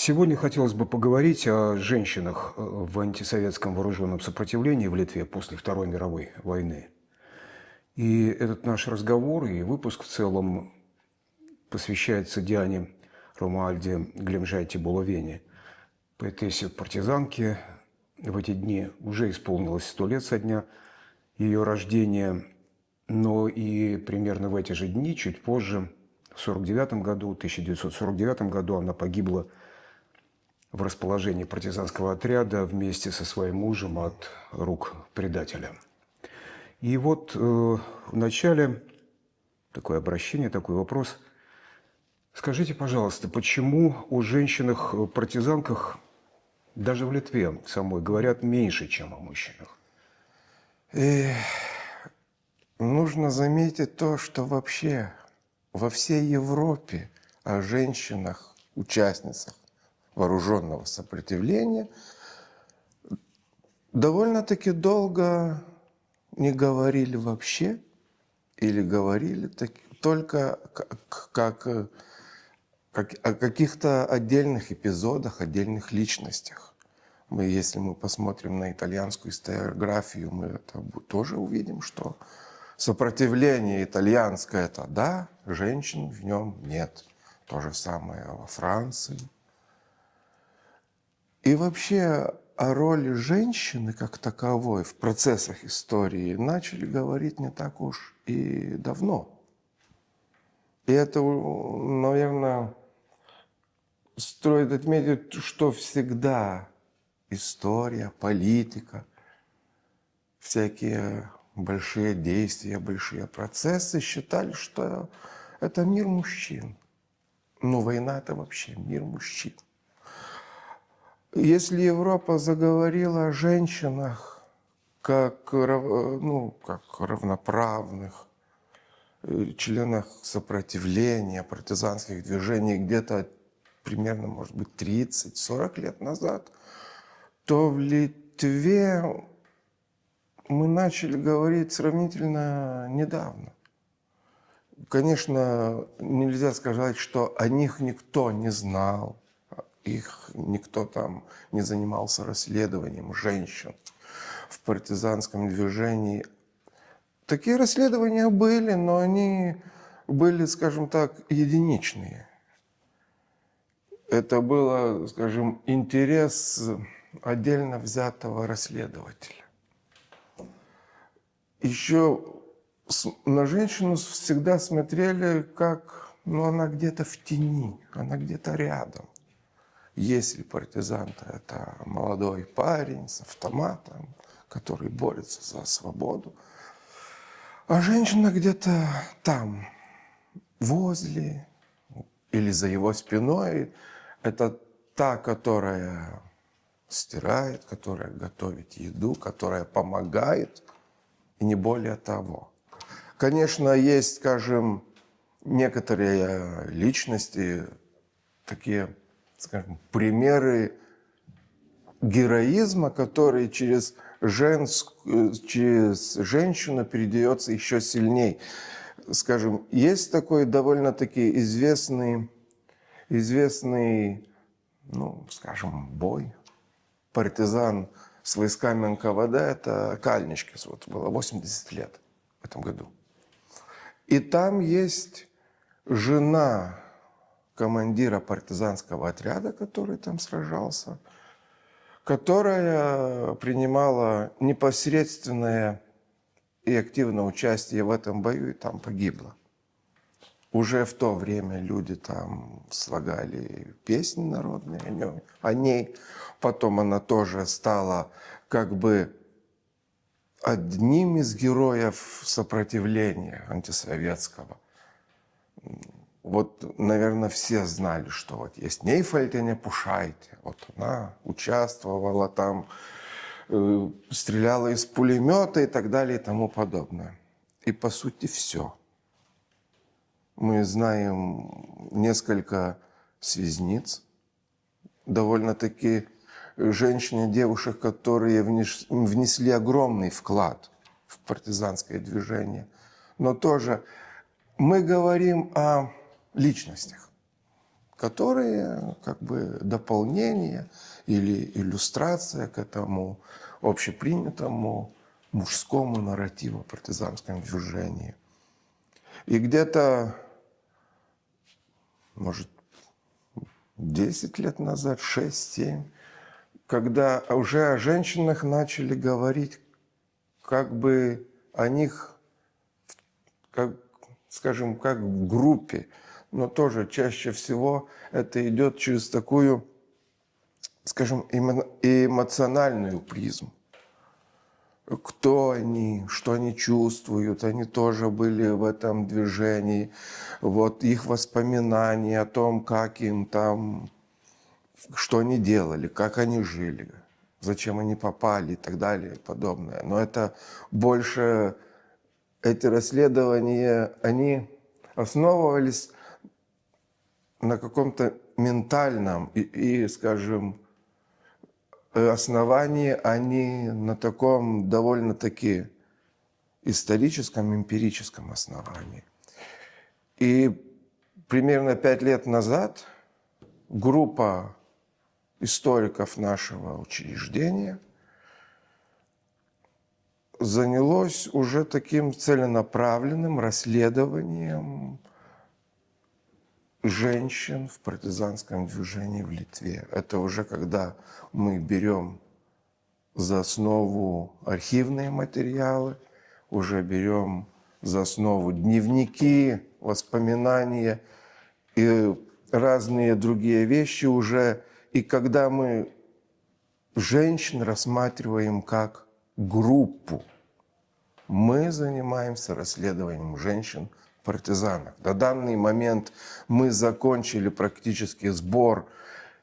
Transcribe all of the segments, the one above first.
Сегодня хотелось бы поговорить о женщинах в антисоветском вооруженном сопротивлении в Литве после Второй мировой войны. И этот наш разговор и выпуск в целом посвящается Диане Ромуальде Глемжайте Булавене, поэтессе партизанки. В эти дни уже исполнилось 100 лет со дня ее рождения, но и примерно в эти же дни, чуть позже, в 1949 году она погибла в расположении партизанского отряда вместе со своим мужем от рук предателя. И вот в начале такое обращение, такой вопрос. Скажите, пожалуйста, почему о женщинах-партизанках даже в Литве самой говорят меньше, чем о мужчинах? Нужно заметить то, что вообще во всей Европе о женщинах, участницах вооруженного сопротивления довольно-таки долго не говорили вообще или говорили только как о каких-то отдельных эпизодах, отдельных личностях. Если мы посмотрим на итальянскую историографию, мы это тоже увидим, что сопротивление итальянское – это да, женщин в нем нет. То же самое во Франции. И вообще о роли женщины как таковой в процессах истории начали говорить не так уж и давно. И это, наверное, стоит отметить, что всегда история, политика, всякие большие действия, большие процессы считали, что это мир мужчин. Ну, война – это вообще мир мужчин. Если Европа заговорила о женщинах как равноправных членах сопротивления, партизанских движений где-то примерно, может быть, 30-40 лет назад, то в Литве мы начали говорить сравнительно недавно. Конечно, нельзя сказать, что о них никто не знал, их никто там не занимался расследованием женщин в партизанском движении. Такие расследования были, но они были, скажем так, единичные. Это был, скажем, интерес отдельно взятого расследователя. Еще на женщину всегда смотрели как, она где-то в тени, она где-то рядом. Если партизан, то это молодой парень с автоматом, который борется за свободу. А женщина где-то там, возле или за его спиной. Это та, которая стирает, которая готовит еду, которая помогает, и не более того. Конечно, есть, скажем, некоторые личности, такие, скажем, примеры героизма, который через женщину передается еще сильней. Скажем, есть такой довольно-таки известный, скажем, бой. Партизан с войсками НКВД, это Кальничкис, было 80 лет в этом году. И там есть жена командира партизанского отряда, который там сражался, которая принимала непосредственное и активное участие в этом бою и там погибла. Уже в то время люди там слагали песни народные о ней. Потом она тоже стала как бы одним из героев сопротивления антисоветского. Наверное, все знали, что есть Нейфальтене Пушайте. Она участвовала там, стреляла из пулемета и так далее и тому подобное. И по сути все. Мы знаем несколько связниц, довольно-таки женщин и девушек, которые внесли огромный вклад в партизанское движение. Но тоже мы говорим о личностях, которые как бы дополнение или иллюстрация к этому общепринятому мужскому нарративу в партизанском движении. И где-то, может, 10 лет назад, 6-7, когда уже о женщинах начали говорить как бы о них, как, скажем, как в группе, но тоже чаще всего это идет через такую, скажем, эмоциональную призму. Кто они, что они чувствуют, они тоже были в этом движении, вот их воспоминания о том, как им там, что они делали, как они жили, зачем они попали и так далее и подобное. Но это больше, эти расследования, они основывались на каком-то ментальном и, скажем, основании, а не на таком довольно-таки историческом, эмпирическом основании. И примерно 5 лет назад группа историков нашего учреждения занялась уже таким целенаправленным расследованием женщин в партизанском движении в Литве. Это уже когда мы берем за основу архивные материалы, уже берем за основу дневники, воспоминания и разные другие вещи уже. И когда мы женщин рассматриваем как группу, мы занимаемся расследованием женщин-партизанок. На данный момент мы закончили практически сбор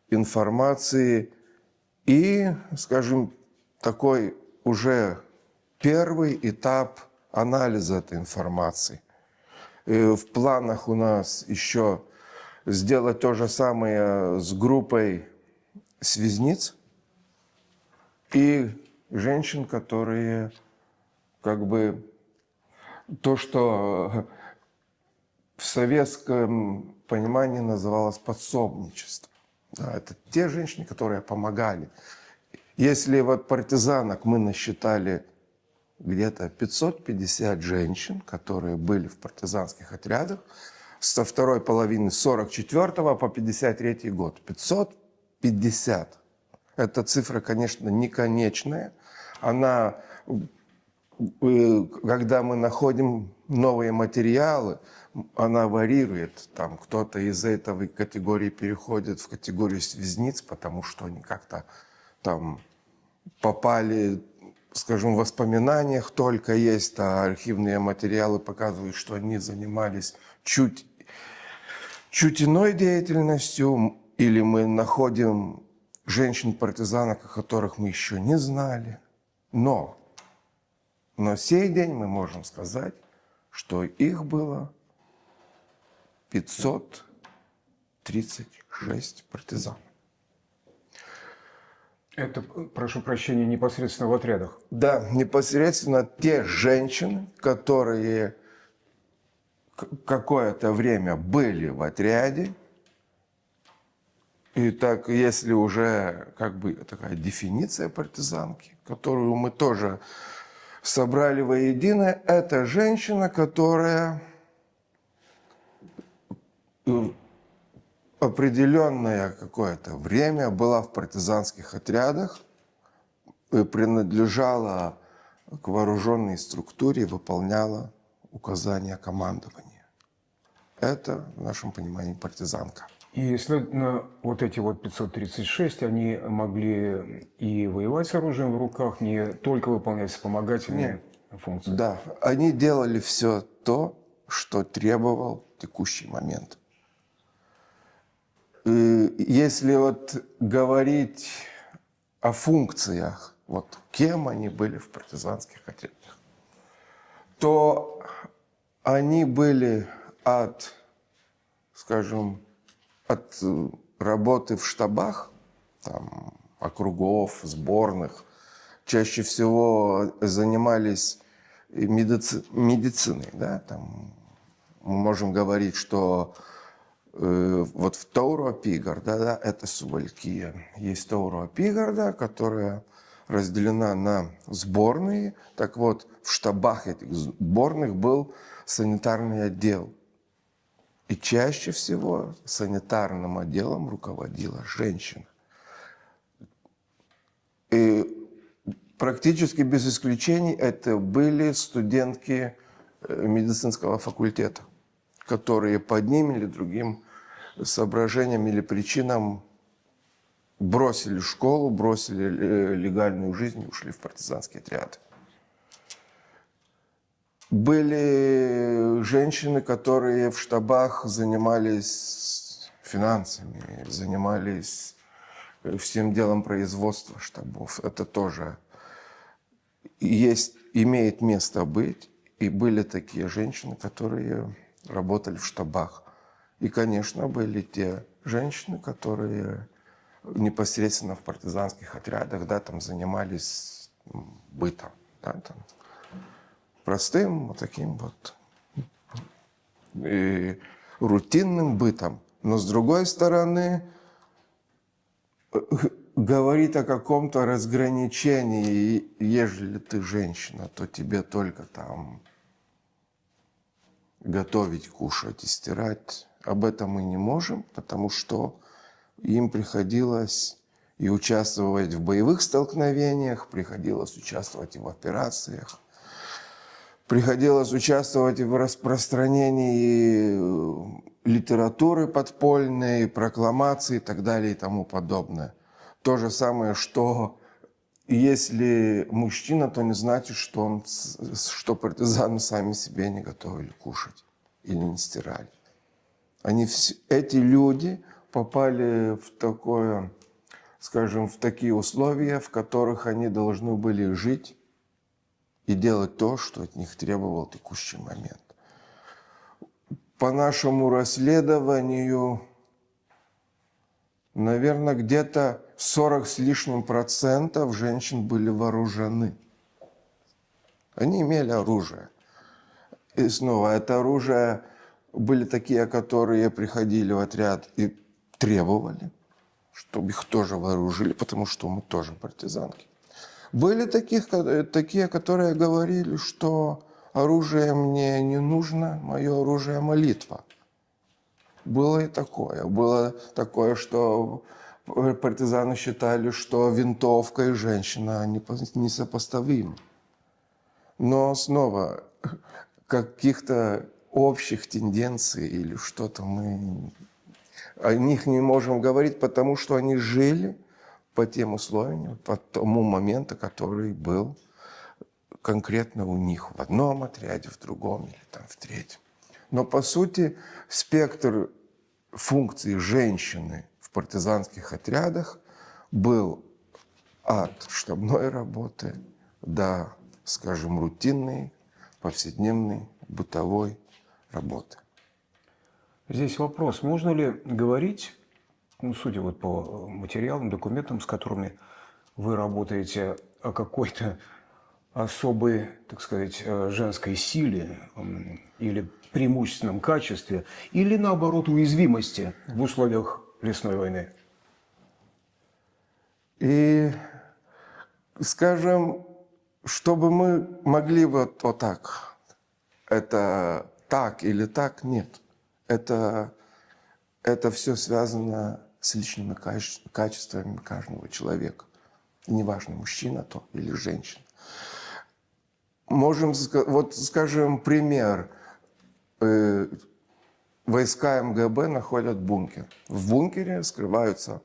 информации и, скажем, такой уже первый этап анализа этой информации. И в планах у нас еще сделать то же самое с группой связниц и женщин, которые как бы то, что в советском понимании называлось подсобничество. Да, это те женщины, которые помогали. Если вот партизанок мы насчитали где-то 550 женщин, которые были в партизанских отрядах, со второй половины 44 по 53 год. 550. Эта цифра, конечно, не конечная. Она, когда мы находим новые материалы, она варьирует. Там кто-то из этой категории переходит в категорию связниц, потому что они как-то там попали, скажем, в воспоминаниях только есть, а архивные материалы показывают, что они занимались чуть иной деятельностью, или мы находим женщин-партизанок, о которых мы еще не знали. Но на сей день мы можем сказать, что их было 536 партизан. Это, прошу прощения, непосредственно в отрядах? Да, непосредственно те женщины, которые какое-то время были в отряде. И так, если уже как бы такая дефиниция партизанки, которую мы тоже собрали воедино, это женщина, которая определенное какое-то время была в партизанских отрядах, принадлежала к вооруженной структуре, выполняла указания командования. Это, в нашем понимании, партизанка. И, следовательно, вот эти вот 536, они могли и воевать с оружием в руках, не только выполнять вспомогательные функции. Да, они делали все то, что требовал текущий момент. И если вот говорить о функциях, вот кем они были в партизанских отрядах, то они были от, скажем, от работы в штабах, там, округов, сборных, чаще всего занимались медициной. Да? Там мы можем говорить, что вот в Тауру Апигарда, да, это Сувалькия. Есть Тауру Апигарда, которая разделена на сборные. Так вот, в штабах этих сборных был санитарный отдел. И чаще всего санитарным отделом руководила женщина. И практически без исключений это были студентки медицинского факультета, которые по одним или другим соображениям или причинам бросили школу, бросили легальную жизнь и ушли в партизанские отряды. Были женщины, которые в штабах занимались финансами, занимались всем делом производства штабов. Это тоже имеет место быть. И были такие женщины, которые работали в штабах. И, конечно, были те женщины, которые непосредственно в партизанских отрядах, да, там занимались бытом, да, там, простым вот таким вот и рутинным бытом. Но с другой стороны, говорит о каком-то разграничении, ежели ты женщина, то тебе только там готовить, кушать и стирать. Об этом мы не можем, потому что им приходилось и участвовать в боевых столкновениях, приходилось участвовать и в операциях, приходилось участвовать и в распространении литературы подпольной, прокламаций и так далее и тому подобное. То же самое, что если мужчина, то не значит, что партизаны сами себе не готовили кушать или не стирали. Эти люди попали в такое, скажем, в такие условия, в которых они должны были жить и делать то, что от них требовал текущий момент. По нашему расследованию, наверное, где-то 40 с лишним процентов женщин были вооружены. Они имели оружие. И снова, это оружие были такие, которые приходили в отряд и требовали, чтобы их тоже вооружили, потому что мы тоже партизанки. Были такие, которые говорили, что оружие мне не нужно, мое оружие – молитва. Было и такое. Было такое, что партизаны считали, что винтовка и женщина несопоставимы. Но снова, каких-то общих тенденций или что-то мы о них не можем говорить, потому что они жили по тем условиям, по тому моменту, который был конкретно у них в одном отряде, в другом или там в третьем. Но по сути спектр функций женщины в партизанских отрядах был от штабной работы до, скажем, рутинной, повседневной, бытовой работы. Здесь вопрос, можно ли говорить, судя вот по материалам, документам, с которыми вы работаете, о какой-то особой, так сказать, женской силе или преимущественном качестве, или наоборот уязвимости в условиях лесной войны? И, скажем, чтобы мы могли вот так, это так или так, нет. Это все связано с личными качествами каждого человека. И неважно, мужчина то или женщина. Можем, вот скажем, пример. Войска МГБ находят бункер. В бункере скрываются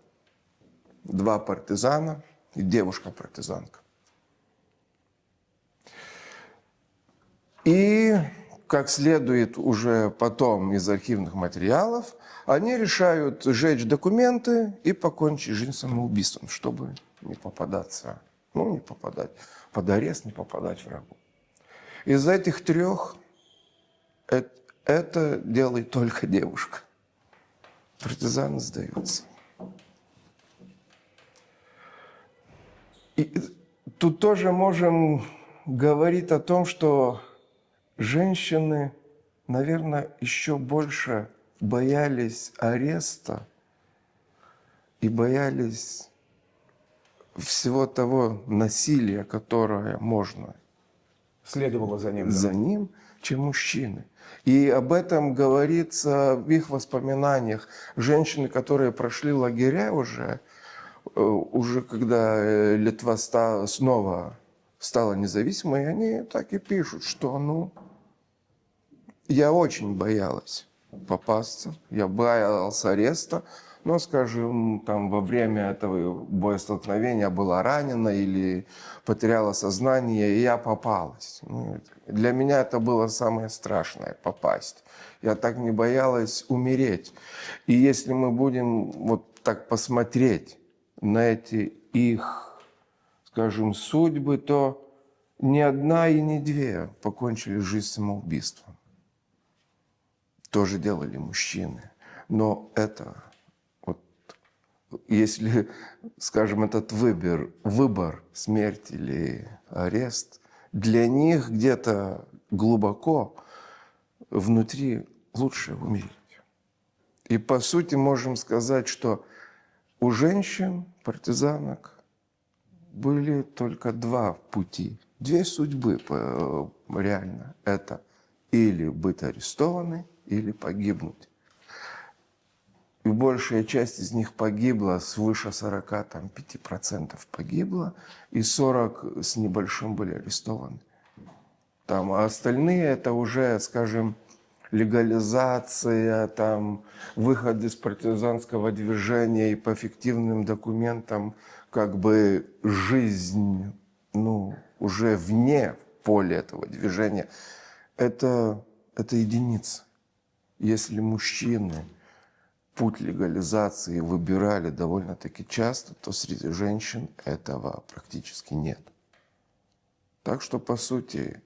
2 партизана и девушка-партизанка. И, как следует уже потом из архивных материалов, они решают сжечь документы и покончить жизнь самоубийством, чтобы не попадаться, не попадать под арест, не попадать врагу. Из этих 3 это делает только девушка. Партизаны сдаются. И тут тоже можем говорить о том, что женщины, наверное, еще больше боялись ареста и боялись всего того насилия, которое можно Следовало за ним. за ним, чем мужчины. И об этом говорится в их воспоминаниях. Женщины, которые прошли лагеря уже когда Литва снова стала независимой, они так и пишут, что я очень боялась попасться, я боялась ареста, но, скажем, там во время этого боестолкновения была ранена или потеряла сознание, и я попалась. Для меня это было самое страшное – попасть. Я так не боялась умереть. И если мы будем вот так посмотреть на эти их, скажем, судьбы, то ни одна и ни две покончили жизнь самоубийством. Тоже делали мужчины. Но это, вот, если, скажем, этот выбор, смерть или арест, для них где-то глубоко внутри лучше умереть. И по сути можем сказать, что у женщин, партизанок, были только два пути, две судьбы реально. Это или быть арестованы, или погибнуть. И большая часть из них погибла, свыше 45% погибла, и 40 с небольшим были арестованы. А остальные это уже, скажем, легализация, выход из партизанского движения и по фиктивным документам как бы жизнь, уже вне поля этого движения. Это единицы. Если мужчины путь легализации выбирали довольно-таки часто, то среди женщин этого практически нет. Так что, по сути,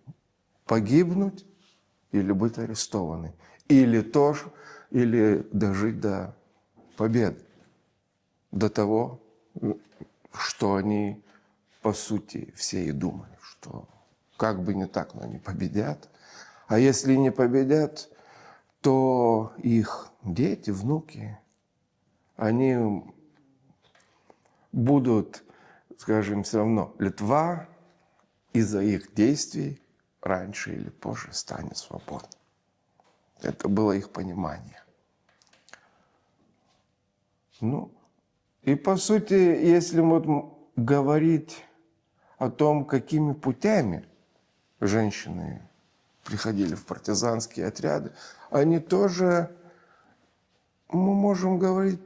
погибнуть или быть арестованы, или дожить до победы, до того, что они, по сути, все и думали, что как бы не так, но они победят. А если не победят, то их дети, внуки, они будут, скажем, все равно Литва из-за их действий раньше или позже станет свободной. Это было их понимание. И по сути, если говорить о том, какими путями женщины приходили в партизанские отряды, они тоже, мы можем говорить,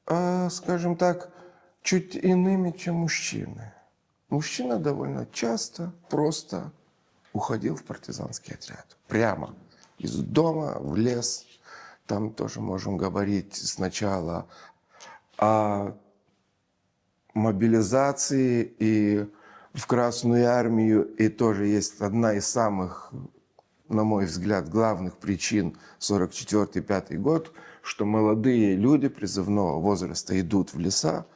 скажем так, чуть иными, чем мужчины. Мужчина довольно часто просто уходил в партизанский отряд. Прямо из дома в лес. Там тоже можем говорить сначала о мобилизации и в Красную армию. И тоже есть одна из самых, на мой взгляд, главных причин 44-5 год, что молодые люди призывного возраста идут в леса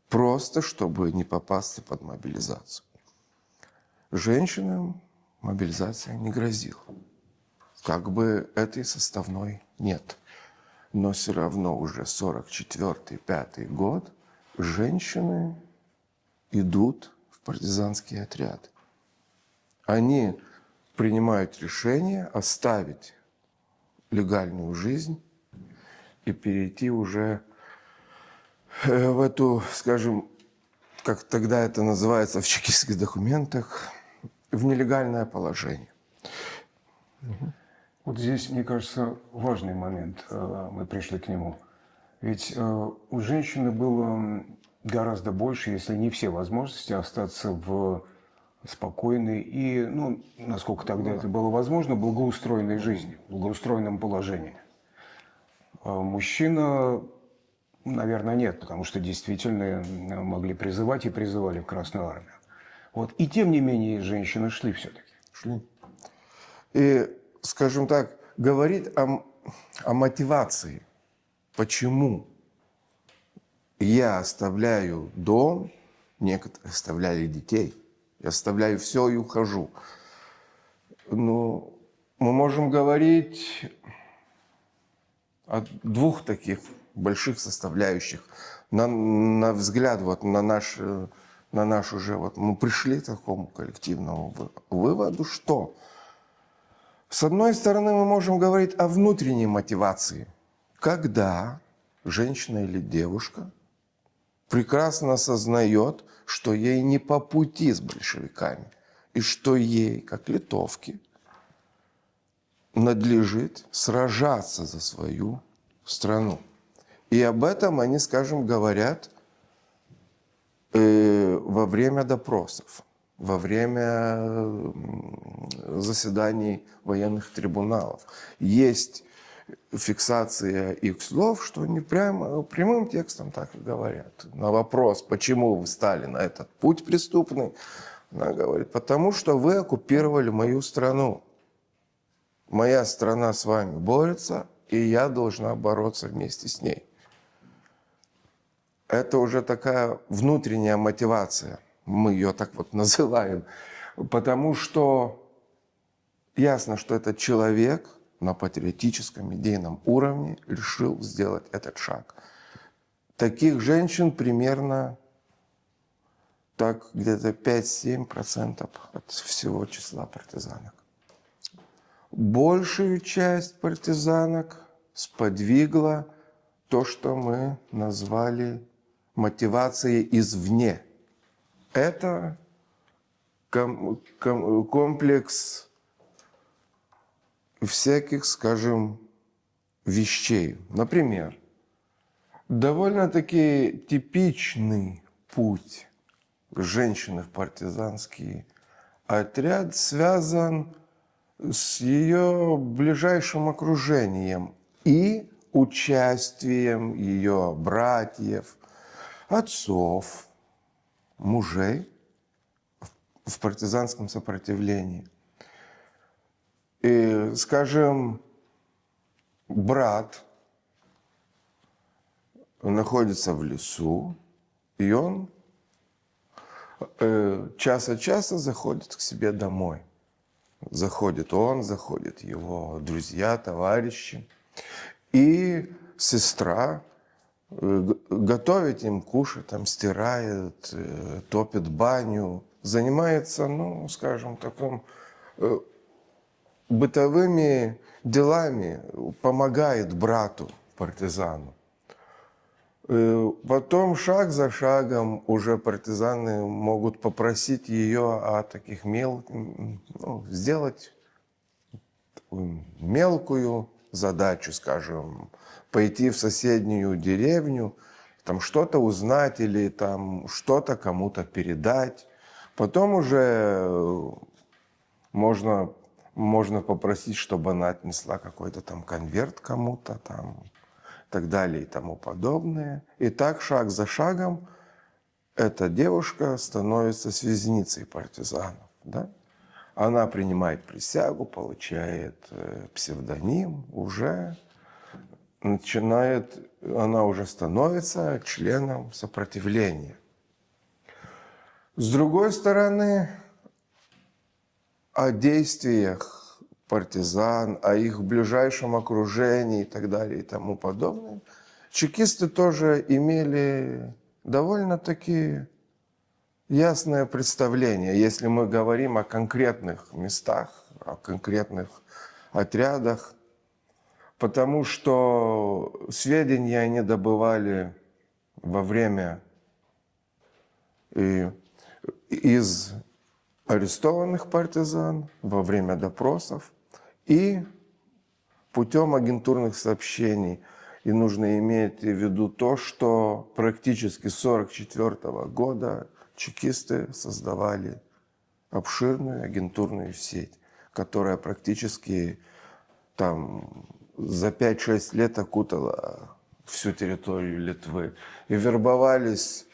просто, чтобы не попасться под мобилизацию. Женщинам мобилизация не грозила. Как бы этой составной нет. Но все равно уже 44-5 год женщины идут в партизанские отряды. Они принимают решение оставить легальную жизнь и перейти уже в эту, скажем, как тогда это называется в чекистских документах, в нелегальное положение. Вот здесь, мне кажется, важный момент, мы пришли к нему. Ведь у женщины было гораздо больше, если не все возможности, остаться в спокойной и, насколько тогда это было возможно, благоустроенной жизни, благоустроенном положении. Мужчина, наверное, нет, потому что действительно могли призывать и призывали в Красную армию. И тем не менее женщины шли все-таки. Шли. И, скажем так, говорит о мотивации. Почему я оставляю дом, некоторые оставляли детей, я оставляю все и ухожу. Мы можем говорить от двух таких больших составляющих. На взгляд, вот, на наш уже, вот, мы пришли к такому коллективному выводу, что с одной стороны мы можем говорить о внутренней мотивации, когда женщина или девушка прекрасно осознает, что ей не по пути с большевиками, и что ей, как литовке, надлежит сражаться за свою страну. И об этом они, скажем, говорят во время допросов, во время заседаний военных трибуналов. Есть фиксация их слов, что они прямым текстом так и говорят. На вопрос, почему вы стали на этот путь преступный, она говорит, потому что вы оккупировали мою страну. Моя страна с вами борется, и я должна бороться вместе с ней. Это уже такая внутренняя мотивация, мы ее так вот называем, потому что ясно, что этот человек на патриотическом, идейном уровне решил сделать этот шаг. Таких женщин примерно так где-то 5-7% от всего числа партизанок. Большую часть партизанок сподвигло то, что мы назвали мотивацией извне. Это комплекс всяких, скажем, вещей. Например, довольно-таки типичный путь женщины в партизанский отряд связан с ее ближайшим окружением и участием ее братьев, отцов, мужей в партизанском сопротивлении. И, скажем, брат находится в лесу, и он час от часа заходит к себе домой. Заходит он, заходят его друзья, товарищи. И сестра готовит им кушать, там, стирает, топит баню, занимается, ну, скажем, таким бытовыми делами, помогает брату, партизану. Потом шаг за шагом уже партизаны могут попросить ее о таких сделать мелкую задачу, скажем, пойти в соседнюю деревню, там что-то узнать или там что-то кому-то передать. Потом уже можно попросить, чтобы она отнесла какой-то там конверт кому-то там, и так далее и тому подобное. И так шаг за шагом эта девушка становится связницей партизанов. Да? Она принимает присягу, получает псевдоним, она уже становится членом сопротивления. С другой стороны, о действиях партизан, о их ближайшем окружении и так далее и тому подобное, чекисты тоже имели довольно-таки ясное представление, если мы говорим о конкретных местах, о конкретных отрядах, потому что сведения они добывали во время из арестованных партизан, во время допросов и путем агентурных сообщений. И нужно иметь в виду то, что практически с 1944 года чекисты создавали обширную агентурную сеть, которая практически там за 5-6 лет окутала всю территорию Литвы. И вербовались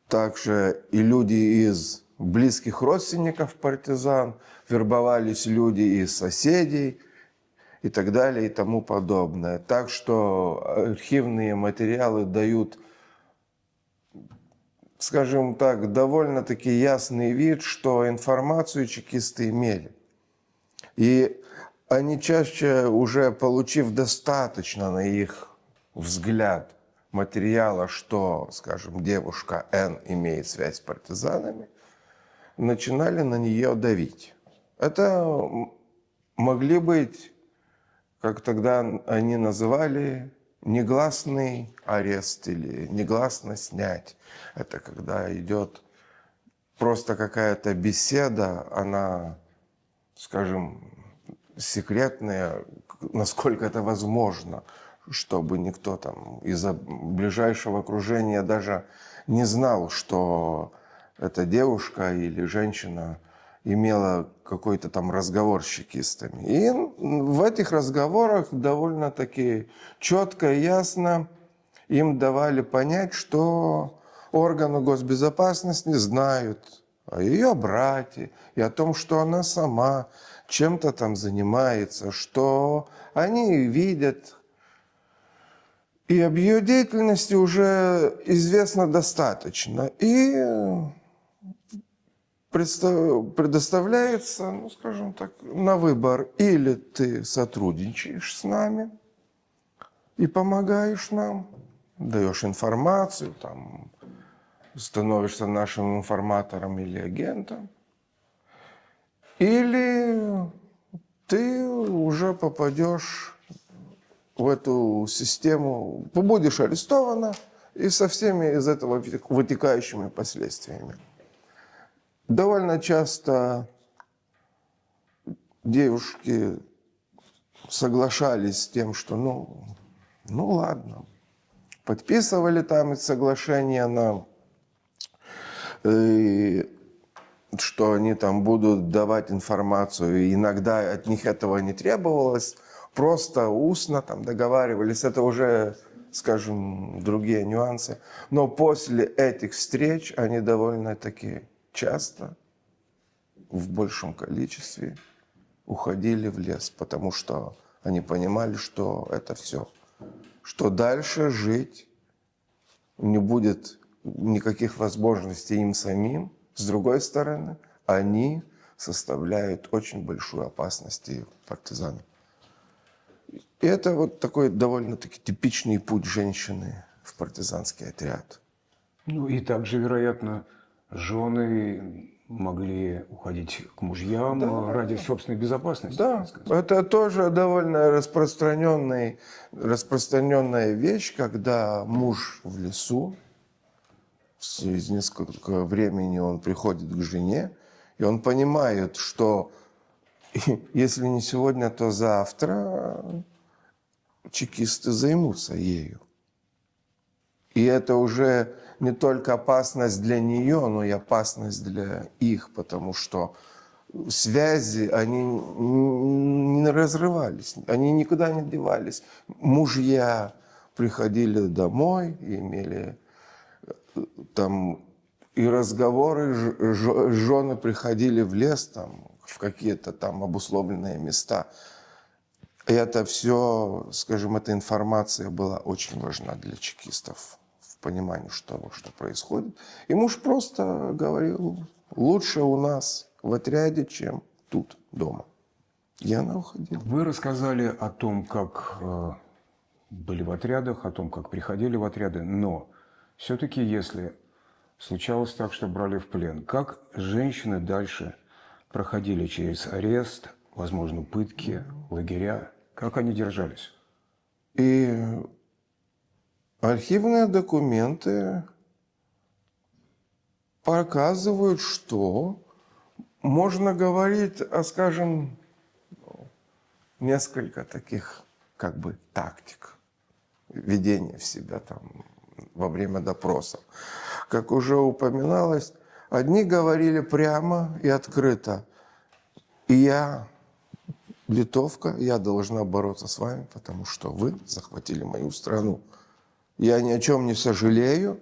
также и люди из близких родственников партизан, вербовались люди из соседей и так далее и тому подобное. Так что архивные материалы дают, скажем так, довольно-таки ясный вид, что информацию чекисты имели. И они чаще, уже получив достаточно, на их взгляд, материала, что, скажем, девушка Н имеет связь с партизанами, начинали на нее давить. Это могли быть, как тогда они называли, негласный арест или негласно снять. Это когда идет просто какая-то беседа, она, скажем, секретная, насколько это возможно, чтобы никто там из ближайшего окружения даже не знал, что эта девушка или женщина имела какой-то там разговор с чекистами. И в этих разговорах довольно-таки четко и ясно им давали понять, что органы госбезопасности знают о ее брате и о том, что она сама чем-то там занимается, что они видят. И об ее деятельности уже известно достаточно. И предоставляется, ну, скажем так, на выбор: или ты сотрудничаешь с нами и помогаешь нам, даешь информацию, там, становишься нашим информатором или агентом, или ты уже попадешь в эту систему, будешь арестована и со всеми из этого вытекающими последствиями. Довольно часто девушки соглашались с тем, что ну ладно, подписывали там соглашение на что они там будут давать информацию, и иногда от них этого не требовалось, просто устно там договаривались, это уже, скажем, другие нюансы. Но после этих встреч они довольно-таки часто, в большем количестве, уходили в лес, потому что они понимали, что это все, что дальше жить не будет никаких возможностей им самим. С другой стороны, они составляют очень большую опасность и партизанам. И это вот такой довольно-таки типичный путь женщины в партизанский отряд. Ну и также, вероятно, жены могли уходить к мужьям ради собственной безопасности. Да, это тоже довольно распространенная вещь, когда муж в лесу, через несколько времени он приходит к жене, и он понимает, что если не сегодня, то завтра чекисты займутся ею. И это уже не только опасность для нее, но и опасность для их, потому что связи, они не разрывались, они никуда не девались. Мужья приходили домой и имели там и разговоры, жены приходили в лес, там, в какие-то там обусловленные места. И это все, скажем, эта информация была очень важна для чекистов в понимании того, что происходит. И муж просто говорил: лучше у нас в отряде, чем тут, дома. И она уходила. Вы рассказали о том, как были в отрядах, о том, как приходили в отряды, но все-таки, если случалось так, что брали в плен, как женщины дальше проходили через арест, возможно, пытки, лагеря, как они держались? И архивные документы показывают, что можно говорить о, скажем, несколько таких как бы тактик ведения в себя там во время допросов. Как уже упоминалось, одни говорили прямо и открыто: я литовка, я должна бороться с вами, потому что вы захватили мою страну. Я ни о чем не сожалею,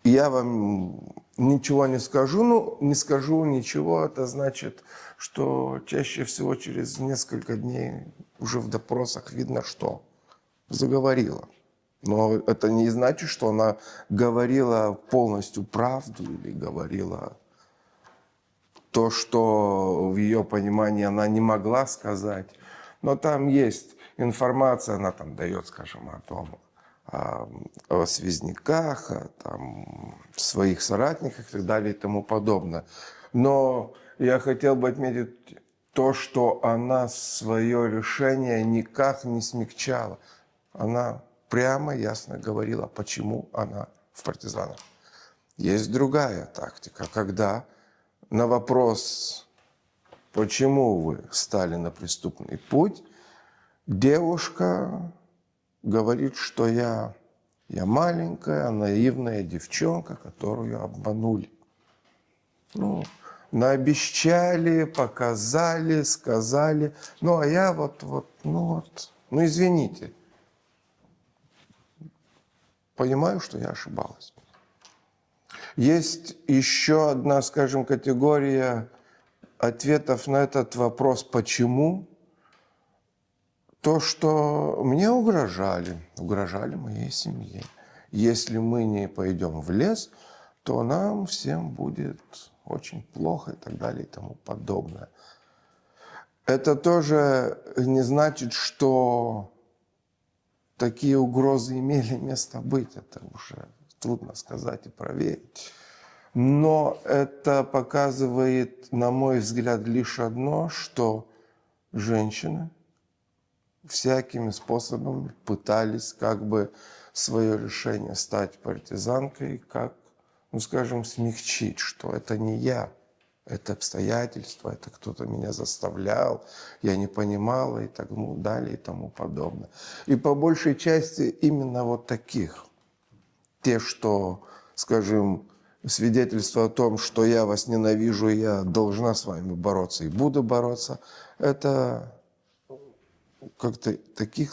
я вам ничего не скажу. Ну, не скажу ничего, это значит, что чаще всего через несколько дней уже в допросах видно, что заговорила. Но это не значит, что она говорила полностью правду или говорила то, что в ее понимании она не могла сказать. Но там есть информация, она там дает, скажем, о том, о связняках, о там, своих соратниках и так далее и тому подобное. Но я хотел бы отметить то, что она свое решение никак не смягчала. Она прямо, ясно говорила, почему она в партизанах. Есть другая тактика, когда на вопрос, почему вы стали на преступный путь, девушка говорит, что я маленькая, наивная девчонка, которую обманули. Ну, наобещали, показали, сказали. Ну, а я ну извините. Понимаю, что я ошибалась. Есть еще одна, скажем, категория ответов на этот вопрос «почему?». То, что мне угрожали моей семье. Если мы не пойдем в лес, то нам всем будет очень плохо и так далее и тому подобное. Это тоже не значит, что такие угрозы имели место быть. Это уже трудно сказать и проверить. Но это показывает, на мой взгляд, лишь одно, что женщины всякими способами пытались как бы свое решение стать партизанкой, как, ну скажем, смягчить, что это не я, это обстоятельства, это кто-то меня заставлял, я не понимала и так далее и тому подобное. И по большей части именно вот таких. Те, что, скажем, свидетельство о том, что я вас ненавижу, я должна с вами бороться и буду бороться, это как-то таких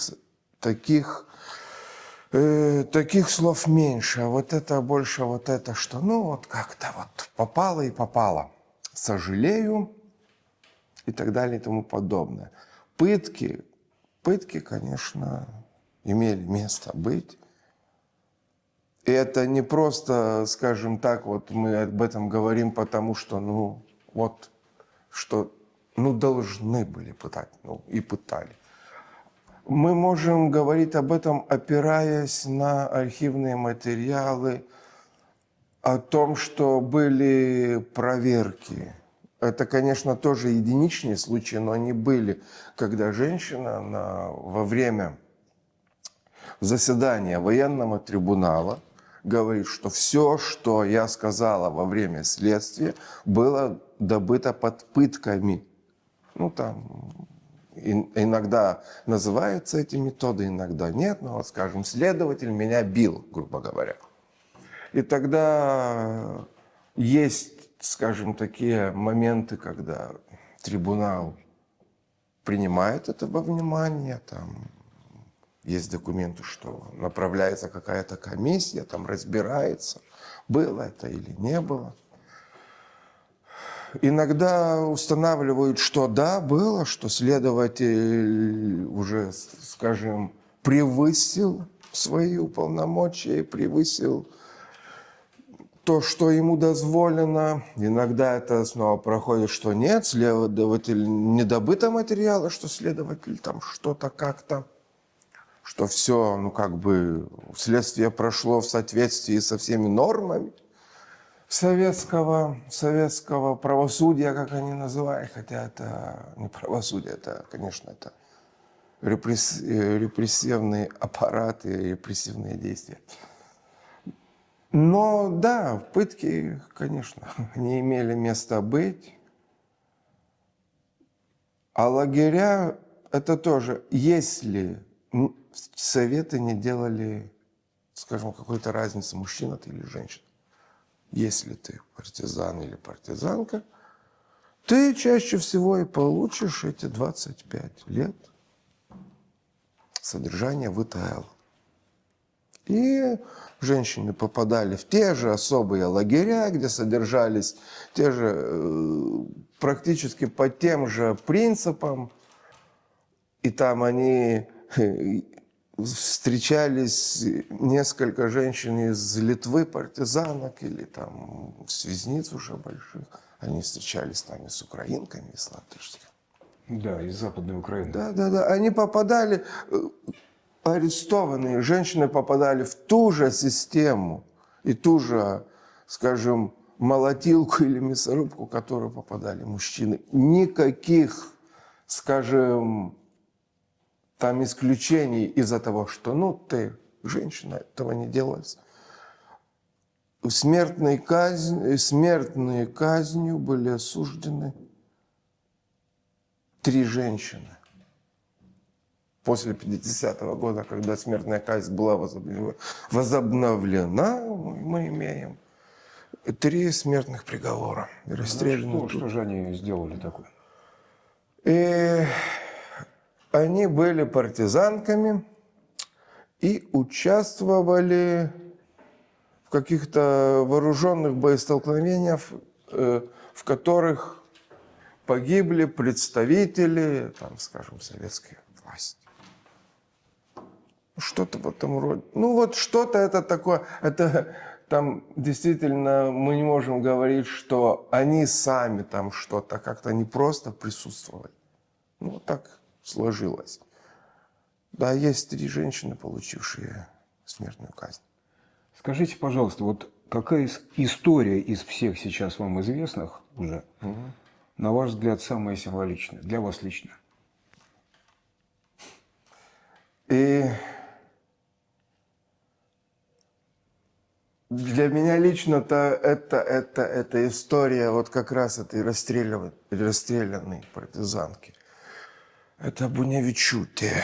слов меньше, а вот это больше, вот это, что ну вот как-то вот попало и попало. Сожалею и так далее и тому подобное. Пытки, конечно, имели место быть. И это не просто, скажем так, вот мы об этом говорим, потому что, должны были пытать, и пытали. Мы можем говорить об этом, опираясь на архивные материалы, о том, что были проверки. Это, конечно, тоже единичные случаи, но они были, когда женщина во время заседания военного трибунала говорит, что все, что я сказала во время следствия, было добыто под пытками. Иногда называются эти методы, иногда нет. Но, вот, скажем, следователь меня бил, грубо говоря. И тогда есть, скажем, такие моменты, когда трибунал принимает это во внимание, там есть документы, что направляется какая-то комиссия, там разбирается, было это или не было. Иногда устанавливают, что да, было, что следователь уже, скажем, превысил свои уполномочия, превысил то, что ему дозволено. Иногда это снова проходит, что нет, следователь не добыто материала, что следователь там что-то как-то, что все, следствие прошло в соответствии со всеми нормами советского правосудия, как они называют, хотя это не правосудие, это, конечно, это репрессивные аппараты, репрессивные действия. Но да, пытки, конечно, не имели места быть. А лагеря – это тоже, если советы не делали, скажем, какой-то разницы, мужчина ты или женщина. Если ты партизан или партизанка, ты чаще всего и получишь эти 25 лет содержания в ИТЛ. И женщины попадали в те же особые лагеря, где содержались те же, практически по тем же принципам. И там они встречались, несколько женщин из Литвы, партизанок, или там связниц уже больших. Они встречались там и с украинками, и с латышскими. Да, из Западной Украины. Да. Они попадали, арестованные женщины попадали в ту же систему и ту же, скажем, молотилку или мясорубку, в которую попадали мужчины. Никаких, скажем, там исключений из-за того, что, ну, ты женщина, этого не делалось. Смертной казнью были осуждены 3 женщины. После 50-го года, когда смертная казнь была возобновлена, мы имеем 3 смертных приговора. Расстреляны Что же они сделали такое? И они были партизанками и участвовали в каких-то вооруженных боестолкновениях, в которых погибли представители, там, скажем, советской власти. Что-то в этом роде. Ну вот что-то это такое. Это там действительно мы не можем говорить, что они сами там что-то как-то не просто присутствовали. Ну вот так сложилось. Да, есть 3 женщины, получившие смертную казнь. Скажите, пожалуйста, вот какая история из всех сейчас вам известных уже, на ваш взгляд, самая символичная для вас лично? И для меня лично-то это история вот как раз этой расстрелянной партизанки. Это Бунявичуте.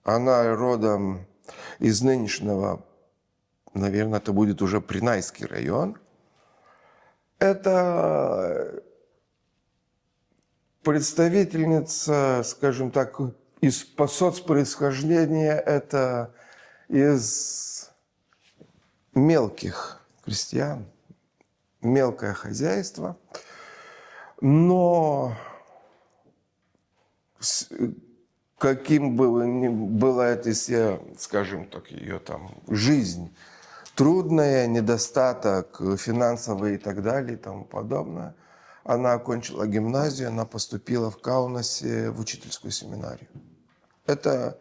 Она родом из нынешнего, наверное, это будет уже Принайский район. Это представительница, скажем так, по соцпроисхождения, это из мелких крестьян, мелкое хозяйство. Но каким бы ни была эта, скажем так, ее там жизнь, трудная, недостаток финансовый и так далее и тому подобное, она окончила гимназию, она поступила в Каунасе в учительскую семинарию. Это,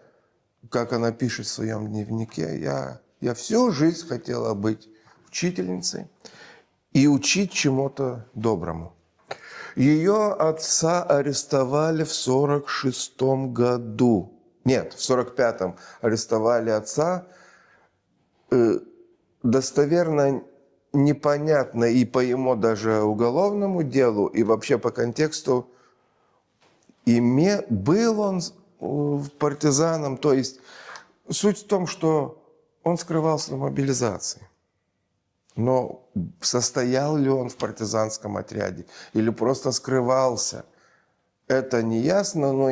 как она пишет в своем дневнике, я всю жизнь хотела быть учительницей и учить чему-то доброму. Ее отца арестовали в 1946 году. Нет, в 1945 арестовали отца. Достоверно непонятно и по ему даже уголовному делу, и вообще по контексту, был он партизаном. То есть суть в том, что он скрывался на мобилизации. Но состоял ли он в партизанском отряде или просто скрывался, это не ясно, но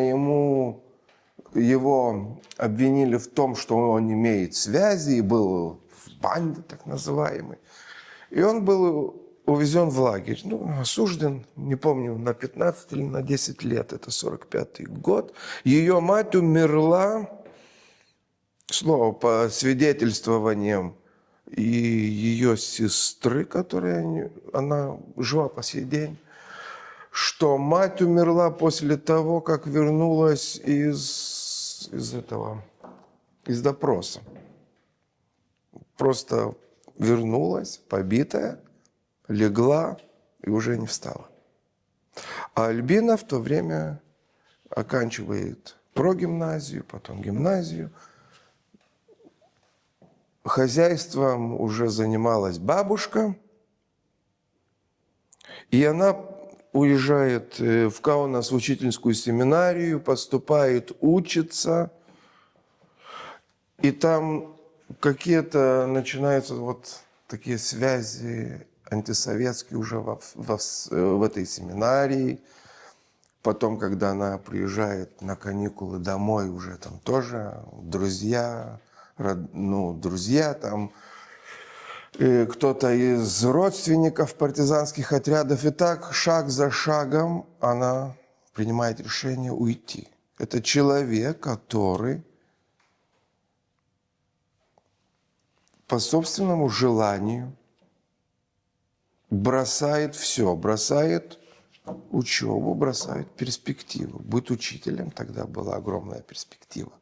его обвинили в том, что он имеет связи и был в банде так называемой. И он был увезен в лагерь, осужден, не помню, на 15 или на 10 лет, это 1945 год. Ее мать умерла, слово по свидетельствованиям, и ее сестры, она жива по сей день, что мать умерла после того, как вернулась из допроса. Просто вернулась, побитая, легла и уже не встала. А Альбина в то время оканчивает прогимназию, потом гимназию. Хозяйством уже занималась бабушка, и она уезжает в Каунас в учительскую семинарию, поступает учиться, и там какие-то начинаются вот такие связи антисоветские уже в этой семинарии. Потом, когда она приезжает на каникулы домой, уже там тоже друзья там, кто-то из родственников партизанских отрядов. И так, шаг за шагом, она принимает решение уйти. Это человек, который по собственному желанию бросает все, бросает учебу бросают перспективу. Быть учителем тогда была огромная перспектива.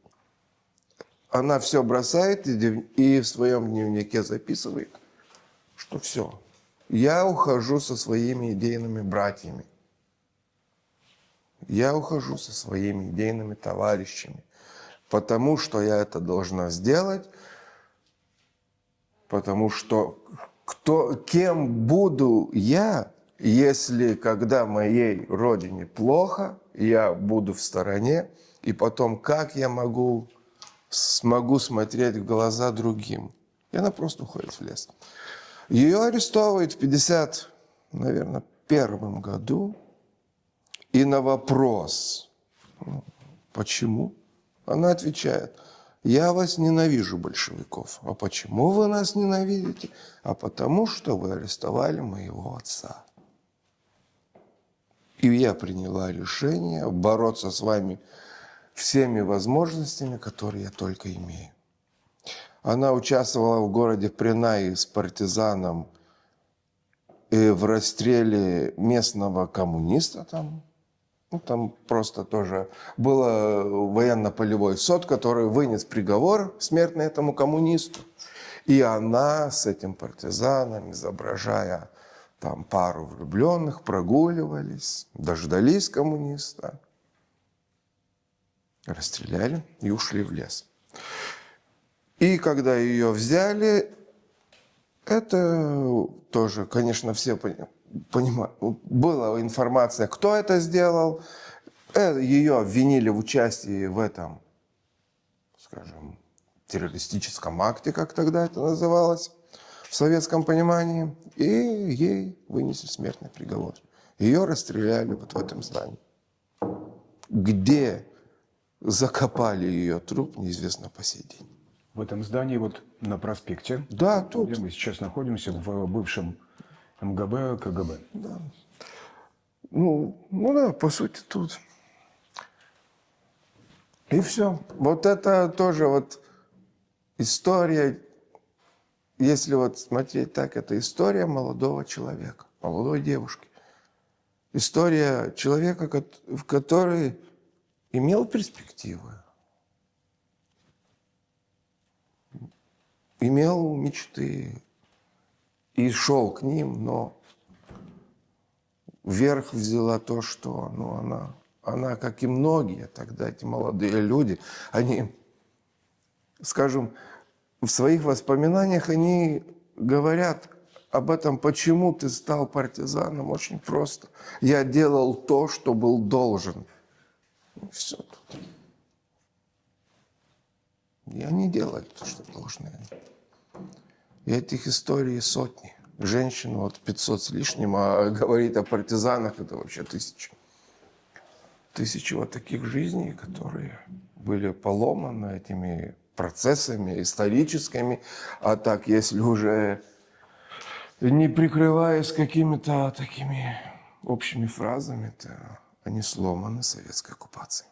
Она все бросает и в своем дневнике записывает, что все, я ухожу со своими идейными братьями. Я ухожу со своими идейными товарищами, потому что я это должна сделать, потому что кем буду я, если когда моей родине плохо, я буду в стороне, и потом как я смогу смотреть в глаза другим? И она просто уходит в лес. Ее арестовывают в 51 году. И на вопрос, почему, она отвечает, я вас ненавижу, большевиков. А почему вы нас ненавидите? А потому что вы арестовали моего отца. И я приняла решение бороться с вами всеми возможностями, которые я только имею. Она участвовала в городе Пренай с партизаном в расстреле местного коммуниста там. Там просто тоже был военно-полевой суд, который вынес приговор смертный этому коммунисту. И она с этим партизаном, изображая там пару влюбленных, прогуливались, дождались коммуниста, расстреляли и ушли в лес. И когда ее взяли, это тоже, конечно, все понимают. Была информация, кто это сделал. Ее обвинили в участии в этом, скажем, террористическом акте, как тогда это называлось, в советском понимании. И ей вынесли смертный приговор. Ее расстреляли вот в этом здании. Где закопали ее труп, неизвестно по сей день. В этом здании, вот на проспекте, Да, тут. где мы сейчас находимся, в бывшем МГБ, КГБ. Да. Ну да, по сути, тут. И все. Вот это тоже вот история, если вот смотреть так, это история молодого человека, молодой девушки. История человека, который имел перспективы, имел мечты и шел к ним, но вверх взяла то, что она, как и многие тогда, эти молодые люди, они, скажем, в своих воспоминаниях они говорят об этом, почему ты стал партизаном, очень просто. Я делал то, что был должен. И все тут. И они делали то, что должны. И этих историй сотни. Женщин вот 500 с лишним, а говорить о партизанах это вообще тысячи. Тысячи вот таких жизней, которые были поломаны этими процессами историческими. А так, если уже не прикрываясь какими-то такими общими фразами, то они сломаны советской оккупацией.